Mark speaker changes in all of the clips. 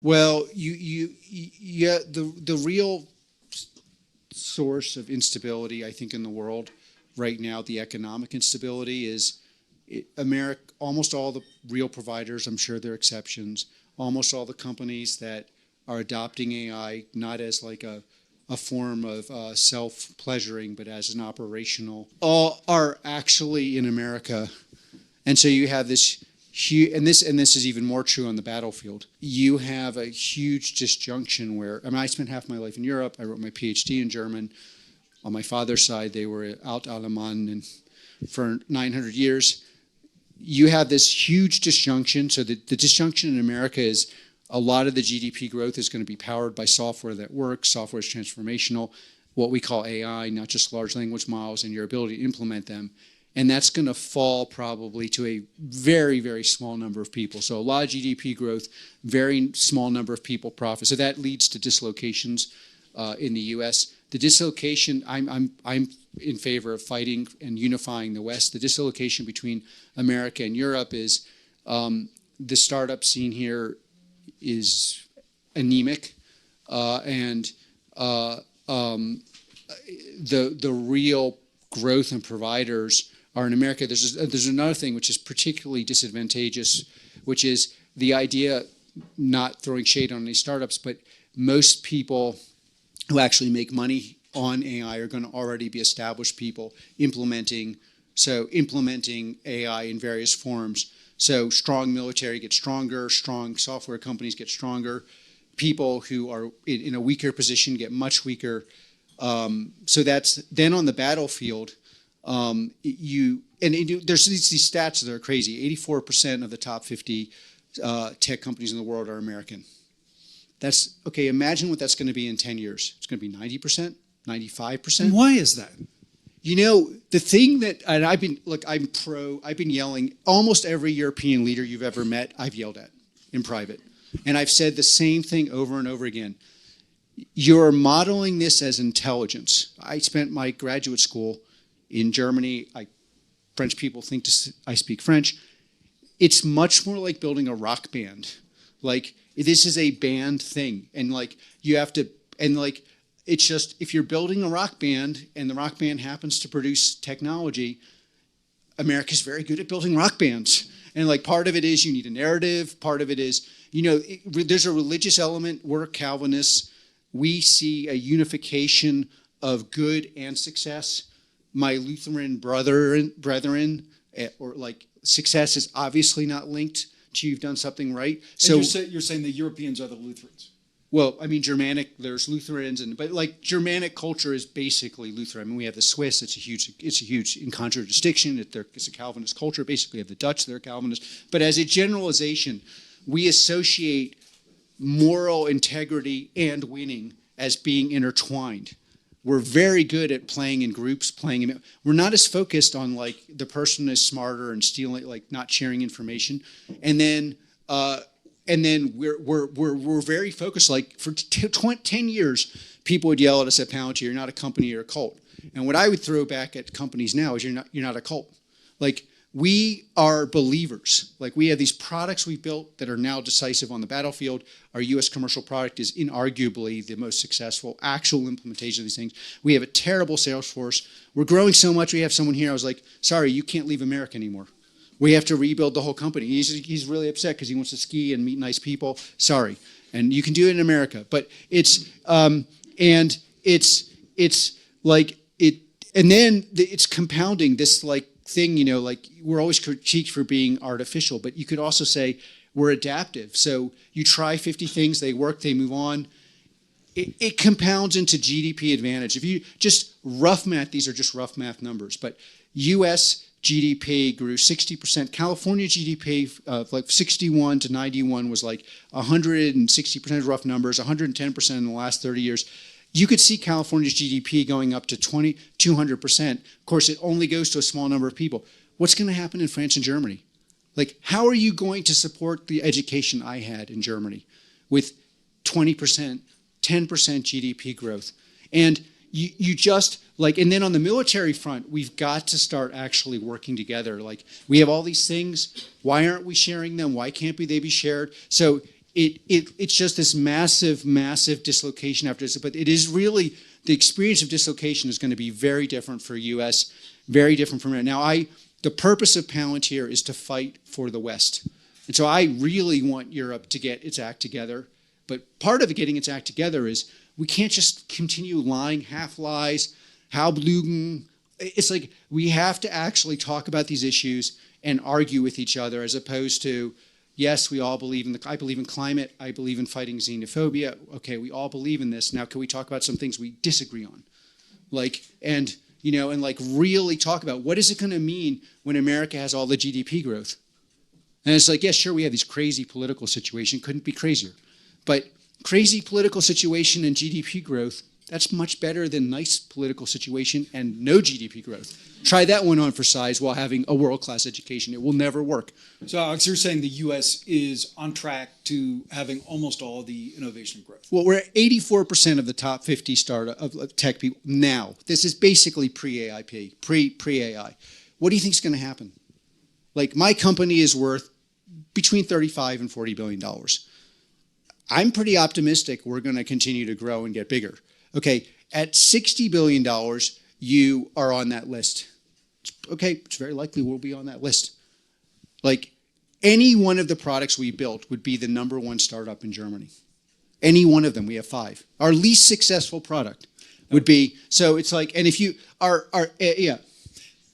Speaker 1: Well, yeah, the real source of instability, I think, in the world right now, the economic instability is America. Almost all the real providers, I'm sure there are exceptions, almost all the companies that are adopting AI not as like a form of self-pleasuring, but as an operational, all are actually in America. And so you have this huge, and this is even more true on the battlefield. You have a huge disjunction where, I mean, I spent half my life in Europe. I wrote my PhD in German. On my father's side, they were Alt-Allemand and for 900 years. You have this huge disjunction. So the disjunction in America is a lot of the GDP growth is going to be powered by software that works. Software is transformational, what we call AI, not just large language models, and your ability to implement them. And that's going to fall probably to a very, very small number of people. So a lot of GDP growth, very small number of people profit. So that leads to dislocations in the U.S. The dislocation, I'm in favor of fighting and unifying the West. The dislocation between America and Europe is the startup scene here is anemic, and the real growth in providers are in America. There's another thing which is particularly disadvantageous, which is the idea, not throwing shade on any startups, but most people who actually make money on AI are going to already be established people implementing AI in various forms. So strong military gets stronger, strong software companies get stronger, people who are in a weaker position get much weaker. So that's then on the battlefield. There's these stats that are crazy. 84% of the top 50 tech companies in the world are American. That's okay. Imagine what that's going to be in 10 years. It's going to be 90%, 95%.
Speaker 2: And why is that?
Speaker 1: You know, the thing that, and I've been yelling, almost every European leader you've ever met, I've yelled at in private. And I've said the same thing over and over again. You're modeling this as intelligence. I spent my graduate school in Germany. French people think I speak French. It's much more like building a rock band. Like, this is a band thing. And like, you have to, and like, it's just, if you're building a rock band and the rock band happens to produce technology, America's very good at building rock bands. And like, part of it is you need a narrative. Part of it is, there's a religious element. We're Calvinists. We see a unification of good and success. My Lutheran brethren, or like, success is obviously not linked to you've done something right. So
Speaker 2: you're saying the Europeans are the Lutherans.
Speaker 1: Well, I mean, Germanic, there's Lutherans, but like Germanic culture is basically Lutheran. I mean, we have the Swiss, it's a huge in contradistinction. It's a Calvinist culture. Basically, we have the Dutch, they're Calvinists. But as a generalization, we associate moral integrity and winning as being intertwined. We're very good at playing in groups, we're not as focused on like the person is smarter and stealing, like not sharing information. And then we're very focused. Like for 10 years, people would yell at us at Pallantier, "You're not a company, you're a cult." And what I would throw back at companies now is, "You're not a cult." Like, we are believers. Like, we have these products we built that are now decisive on the battlefield. Our U.S. commercial product is inarguably the most successful actual implementation of these things. We have a terrible sales force. We're growing so much. We have someone here. I was like, "Sorry, you can't leave America anymore. We have to rebuild the whole company." He's really upset because he wants to ski and meet nice people. Sorry. And you can do it in America. But it's like it, and then it's compounding this like thing, like we're always critiqued for being artificial, but you could also say we're adaptive. So you try 50 things, they work, they move on. It compounds into GDP advantage. If you just rough math, these are just rough math numbers, but U.S. GDP grew 60%. California GDP, like 61 to 91, was like 160% rough numbers, 110% in the last 30 years. You could see California's GDP going up to 200%. Of course, it only goes to a small number of people. What's going to happen in France and Germany? Like, how are you going to support the education I had in Germany with 20%, 10% GDP growth? And you just like, and then on the military front, we've got to start actually working together. Like, we have all these things. Why aren't we sharing them? Why can't they be shared? So it's just this massive dislocation after this. But it is really, the experience of dislocation is going to be very different for U.S., very different from Now, the purpose of Palantir is to fight for the West. And so I really want Europe to get its act together. But part of getting its act together is we can't just continue lying, half lies, halblügen. It's like we have to actually talk about these issues and argue with each other, as opposed to, yes, we all believe I believe in climate, I believe in fighting xenophobia. Okay, we all believe in this. Now, can we talk about some things we disagree on? And really talk about what is it going to mean when America has all the GDP growth? And it's like, yes, sure, we have these crazy political situation. Couldn't be crazier. But crazy political situation and GDP growth, that's much better than nice political situation and no GDP growth. Try that one on for size while having a world-class education. It will never work.
Speaker 2: So, Alex, you're saying the U.S. is on track to having almost all the innovation growth?
Speaker 1: Well, we're at 84% of the top 50 startup of tech people now. This is basically pre-AIP, pre-AI. What do you think is going to happen? Like, my company is worth between $35 and $40 billion. I'm pretty optimistic we're going to continue to grow and get bigger. Okay, at $60 billion, you are on that list. Okay, it's very likely we'll be on that list. Like, any one of the products we built would be the #1 startup in Germany. Any one of them, we have 5. Our least successful product would be, so it's like, and if you are yeah.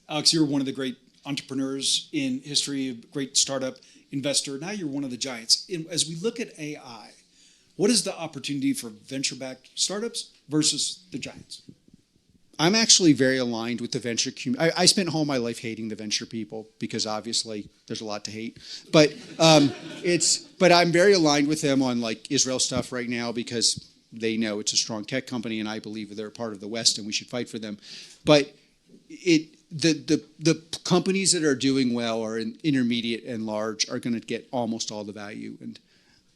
Speaker 2: Alex, you're one of the great entrepreneurs in history, a great startup investor. Now you're one of the giants. As we look at AI, what is the opportunity for venture-backed startups versus the giants?
Speaker 1: I'm actually very aligned with the venture community. I spent all my life hating the venture people because obviously there's a lot to hate. But but I'm very aligned with them on like Israel stuff right now because they know it's a strong tech company and I believe they're a part of the West and we should fight for them. But the companies that are doing well or in intermediate and large are going to get almost all the value. And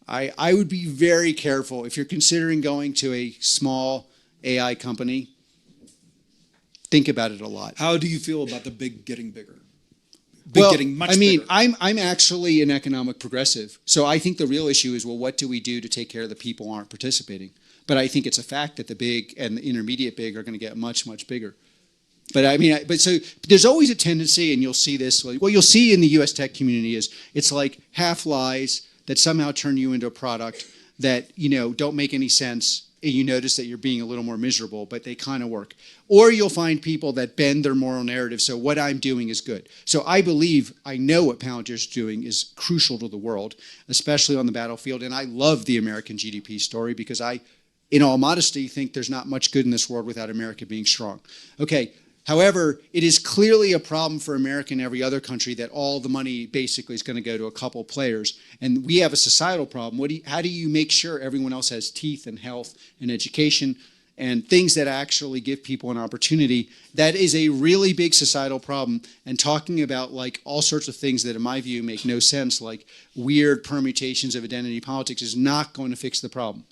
Speaker 1: I would be very careful if you're considering going to a small AI company. Think about it a lot.
Speaker 2: How do you feel about the big getting bigger?
Speaker 1: Getting much bigger. I'm actually an economic progressive. So I think the real issue is, well, what do we do to take care of the people who aren't participating? But I think it's a fact that the big and the intermediate big are going to get much bigger. But so there's always a tendency, and you'll see this, what you'll see in the U.S. tech community is it's like half lies that somehow turn you into a product that, don't make any sense. And you notice that you're being a little more miserable, but they kind of work. Or you'll find people that bend their moral narrative. So what I'm doing is good. So I know what Palantir is doing is crucial to the world, especially on the battlefield. And I love the American GDP story because I, in all modesty, think there's not much good in this world without America being strong. Okay. However, it is clearly a problem for America and every other country that all the money basically is going to go to a couple players. And we have a societal problem. How do you make sure everyone else has teeth and health and education and things that actually give people an opportunity? That is a really big societal problem. And talking about like all sorts of things that in my view make no sense, like weird permutations of identity politics, is not going to fix the problem.